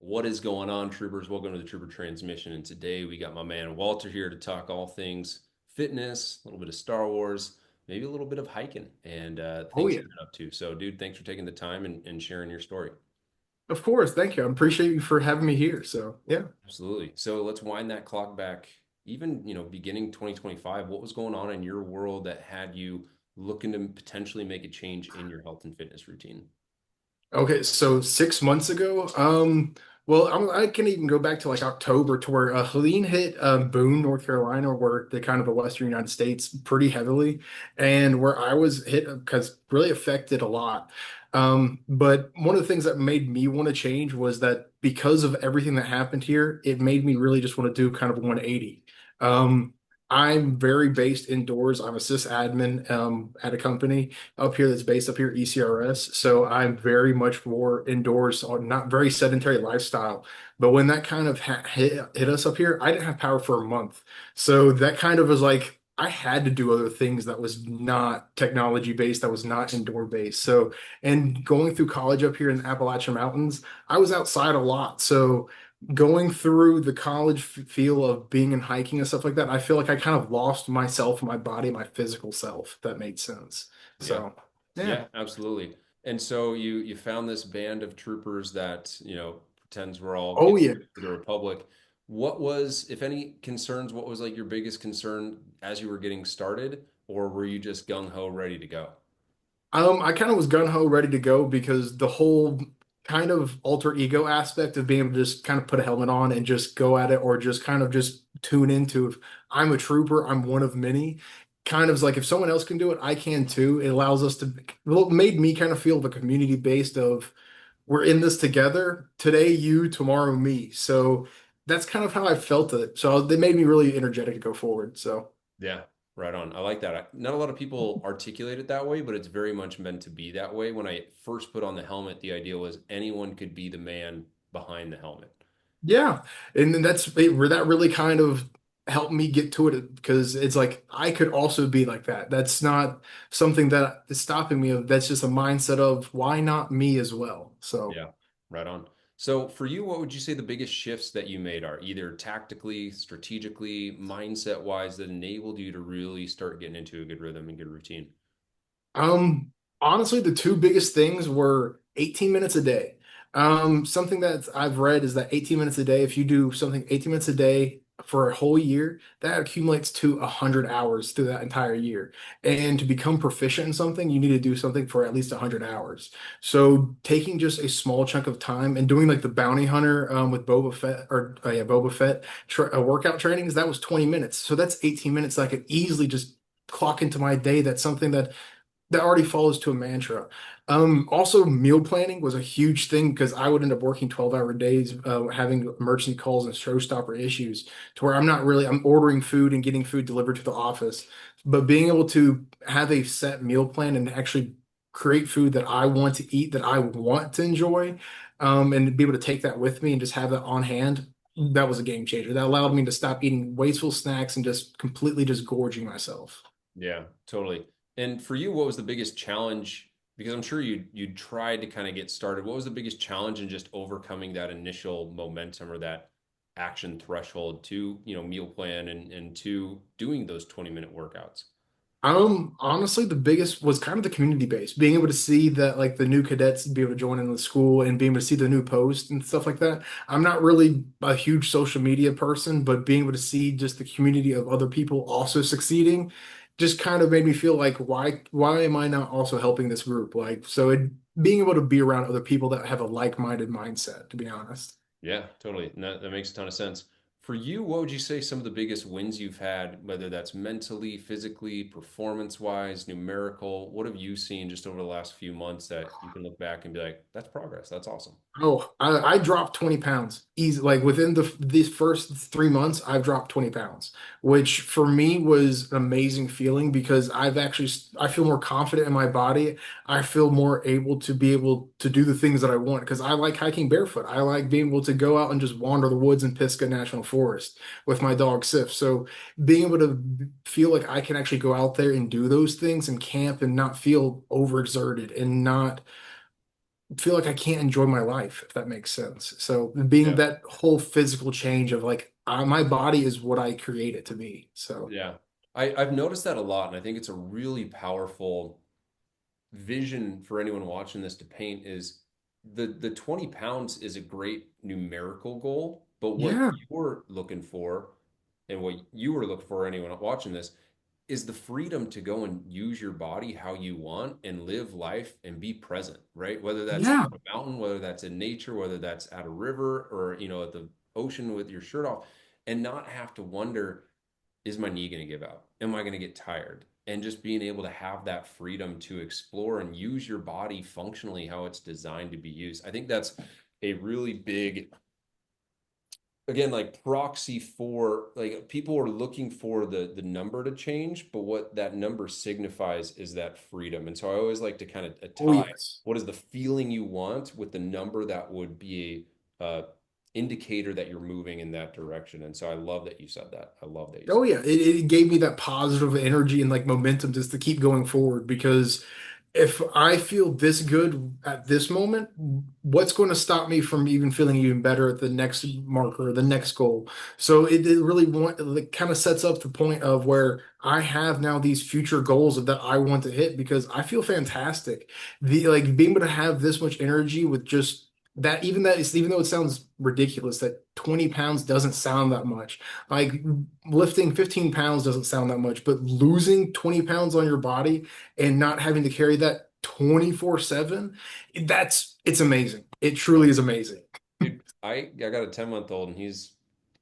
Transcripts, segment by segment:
What is going on, troopers? Welcome to the Trooper Transmission. And today we got my man Walter here to talk all things fitness, a little bit of Star Wars, maybe a little bit of hiking, and Oh things yeah, you've been up to. So, dude, thanks for taking the time and sharing your story. of course. Thank you. I appreciate you for having me here. So yeah. Absolutely. So let's wind that clock back, even beginning 2025. What was going on in your world that had you looking to potentially make a change in your health and fitness routine? Okay, so 6 months ago, well, I can even go back to like October to where Helene hit Boone, North Carolina, where the kind of the Western United States pretty heavily, and where I was hit because really affected a lot. But one of the things that made me want to change was that because of everything that happened here, it made me really just want to do kind of a 180. Um, I'm very based indoors. I'm a sysadmin at a company up here that's based up here, ECRS. So I'm very much more indoors, or not very sedentary lifestyle. But when that kind of hit us up here, I didn't have power for a month. So that kind of was like, I had to do other things that was not technology based, that was not indoor based. So, and going through college up here in the Appalachian Mountains, I was outside a lot. So, going through the college feel of being in hiking and stuff like that, I feel like I kind of lost myself, my body, my physical self, if that made sense. Yeah. So, yeah. Yeah, absolutely. And so you found this band of troopers that, pretends we're all Oh, getting yeah. ready for the Republic. What was, if any, concerns, what was like your biggest concern as you were getting started, or were you just gung ho ready to go? I kind of was gun ho ready to go because the whole kind of alter ego aspect of being able to just kind of put a helmet on and just go at it or just kind of just tune into if I'm a trooper, I'm one of many. Kind of is like if someone else can do it, I can too. It allows us to, well, it made me kind of feel the community based of we're in this together. Today, you, tomorrow, me. So that's kind of how I felt it. So they made me really energetic to go forward. So. Yeah, right on. I like that. Not a lot of people articulate it that way, but it's very much meant to be that way. When I first put on the helmet, the idea was anyone could be the man behind the helmet. Yeah, and then where that really kind of helped me get to it because it's like I could also be like that. That's not something that is stopping me. That's just a mindset of why not me as well. So. Yeah, right on. So for you, what would you say the biggest shifts that you made are either tactically, strategically, mindset wise that enabled you to really start getting into a good rhythm and good routine? Um, Honestly, the two biggest things were 18 minutes a day. Something that I've read is that 18 minutes a day, if you do something 18 minutes a day for a whole year, that accumulates to 100 hours through that entire year. And to become proficient in something, you need to do something for at least 100 hours. So taking just a small chunk of time and doing like the bounty hunter with Boba Fett or yeah, Boba Fett workout trainings, that was 20 minutes. So that's 18 minutes that I could easily just clock into my day. That's something that already follows to a mantra. Also, meal planning was a huge thing because I would end up working 12-hour days, having emergency calls and showstopper issues to where I'm ordering food and getting food delivered to the office. But being able to have a set meal plan and actually create food that I want to eat, that I want to enjoy, and be able to take that with me and just have that on hand, that was a game changer. That allowed me to stop eating wasteful snacks and just completely just gorging myself. Yeah, totally. And for you, what was the biggest challenge? Because I'm sure you tried to kind of get started. What was the biggest challenge in just overcoming that initial momentum or that action threshold to, meal plan and to doing those 20-minute workouts? Honestly, the biggest was kind of the community base, being able to see that like the new cadets be able to join in the school and being able to see the new posts and stuff like that. I'm not really a huge social media person, but being able to see just the community of other people also succeeding just kind of made me feel like why am I not also helping this group? Like so it being able to be around other people that have a like-minded mindset, to be honest. Yeah, totally. No, that makes a ton of sense. For you, what would you say some of the biggest wins you've had, whether that's mentally, physically, performance-wise, numerical? What have you seen just over the last few months that you can look back and be like, that's progress. That's awesome. Oh, I dropped 20 pounds easy. Like within these first 3 months, I've dropped 20 pounds, which for me was an amazing feeling because I feel more confident in my body. I feel more able to be able to do the things that I want because I like hiking barefoot. I like being able to go out and just wander the woods in Pisgah National Forest with my dog Sif. So being able to feel like I can actually go out there and do those things and camp and not feel overexerted and not feel like I can't enjoy my life, if that makes sense. So being Yeah. that whole physical change of like my body is what I create it to be. So Yeah. I've noticed that a lot, and I think it's a really powerful vision for anyone watching this to paint is the 20 pounds is a great numerical goal, but what yeah, you're looking for and what you were looking for, anyone watching this, is the freedom to go and use your body how you want and live life and be present, right? Whether that's yeah, on a mountain, whether that's in nature, whether that's at a river or, at the ocean with your shirt off, and not have to wonder, is my knee going to give out? Am I going to get tired? And just being able to have that freedom to explore and use your body functionally how it's designed to be used. I think that's a really big, again, like proxy for, like, people are looking for the number to change, but what that number signifies is that freedom. And so I always like to kind of oh tie yes. what is the feeling you want with the number that would be a indicator that you're moving in that direction. And so I love that you said that. I love that you Oh said yeah, it gave me that positive energy and like momentum just to keep going forward because if I feel this good at this moment, what's going to stop me from even feeling even better at the next marker or the next goal? So it really it kind of sets up the point of where I have now these future goals that I want to hit because I feel fantastic. The like being able to have this much energy with just that, even though it sounds ridiculous that 20 pounds doesn't sound that much. Like lifting 15 pounds doesn't sound that much, but losing 20 pounds on your body and not having to carry that 24/7, it's amazing. It it. truly is amazing. Dude, I got a 10-month-old and he's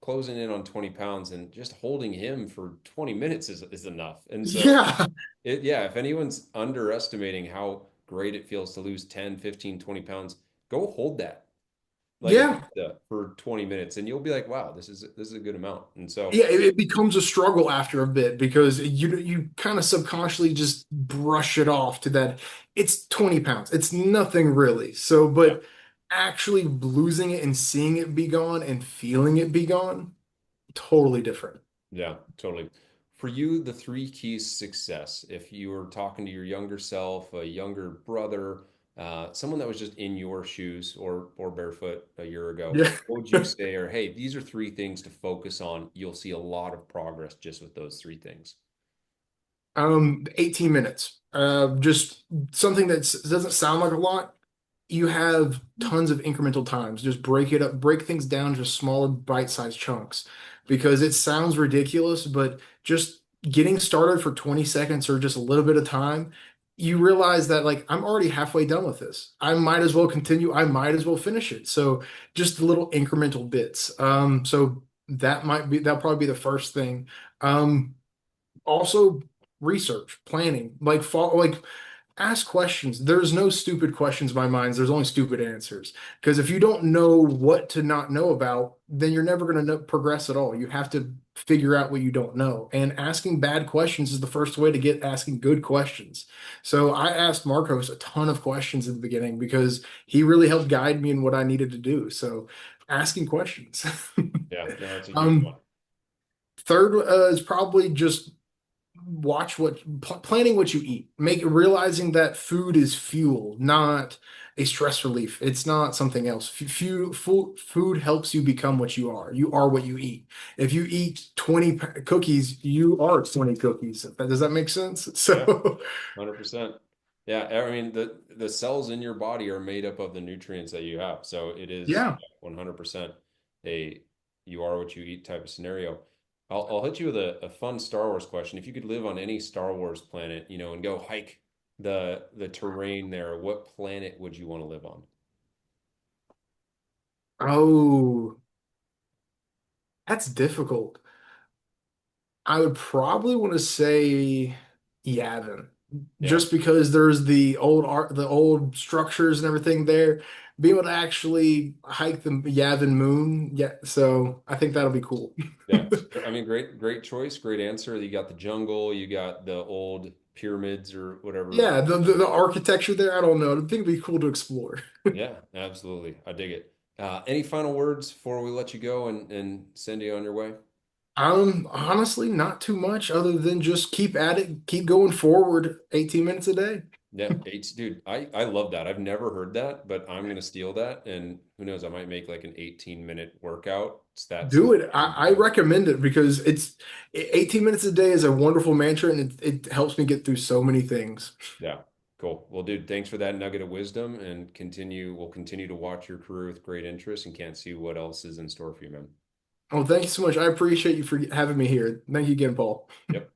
closing in on 20 pounds, and just holding him for 20 minutes is enough. And so Yeah. yeah, if anyone's underestimating how great it feels to lose 10, 15, 20 pounds, go hold that like a Yeah. pizza for 20 minutes and you'll be like, wow, this is a good amount. And so Yeah, it becomes a struggle after a bit because you kind of subconsciously just brush it off to that it's 20 pounds. It's nothing really. So, yeah. but actually losing it and seeing it be gone and feeling it be gone, totally different. Yeah, totally. For you, the three keys to success, if you were talking to your younger self, a younger brother, someone that was just in your shoes or barefoot a year ago, Yeah. what would you say? Or hey, these are three things to focus on. You'll see a lot of progress just with those three things. 18 minutes. Just something that doesn't sound like a lot. You have tons of incremental times. Just break it up, break things down to smaller bite-sized chunks because it sounds ridiculous, but just getting started for 20 seconds or just a little bit of time, you realize that like I'm already halfway done with this. I might as well continue. I might as well finish it. So just little incremental bits. So that'll probably be the first thing. Also research, planning, like ask questions. There's no stupid questions in my mind. There's only stupid answers. Because if you don't know what to not know about, then you're never going to progress at all. You have to figure out what you don't know. And asking bad questions is the first way to get asking good questions. So I asked Marcos a ton of questions in the beginning because he really helped guide me in what I needed to do. So asking questions. Yeah, no, that's a huge one. Um, Third is probably just planning what you eat, realizing that food is fuel, not a stress relief. It's not something else. Food helps you become what you are. You are what you eat. If you eat 20 cookies, you are 20 cookies. Does that make sense? Yeah, So 100%. Yeah, I mean the cells in your body are made up of the nutrients that you have. So it is yeah. 100% a you are what you eat type of scenario. I'll hit you with a fun Star Wars question. If you could live on any Star Wars planet, and go hike the terrain there, what planet would you want to live on? Oh, that's difficult. I would probably want to say Yavin, Yeah, just because there's the old art, the old structures and everything there. Be able to actually hike the Yavin Moon, yeah. So I think that'll be cool. yeah. I mean, great choice, great answer. You got the jungle, you got the old pyramids or whatever. Yeah, the architecture there, I don't know. I think it'd be cool to explore. Yeah, absolutely. I dig it. Any final words before we let you go and send you on your way? Honestly, not too much other than just keep at it, keep going forward 18 minutes a day. Yeah, eight, dude, I love that. I've never heard that, but I'm gonna steal that, and who knows, I might make like an 18-minute workout. It's that Do simple. it. I recommend it because 18 minutes a day is a wonderful mantra and it helps me get through so many things. Yeah, cool. Well, dude, thanks for that nugget of wisdom, and we'll continue to watch your career with great interest, and can't see what else is in store for you, man. Oh, thank you so much. I appreciate you for having me here. Thank you again, Paul. Yep.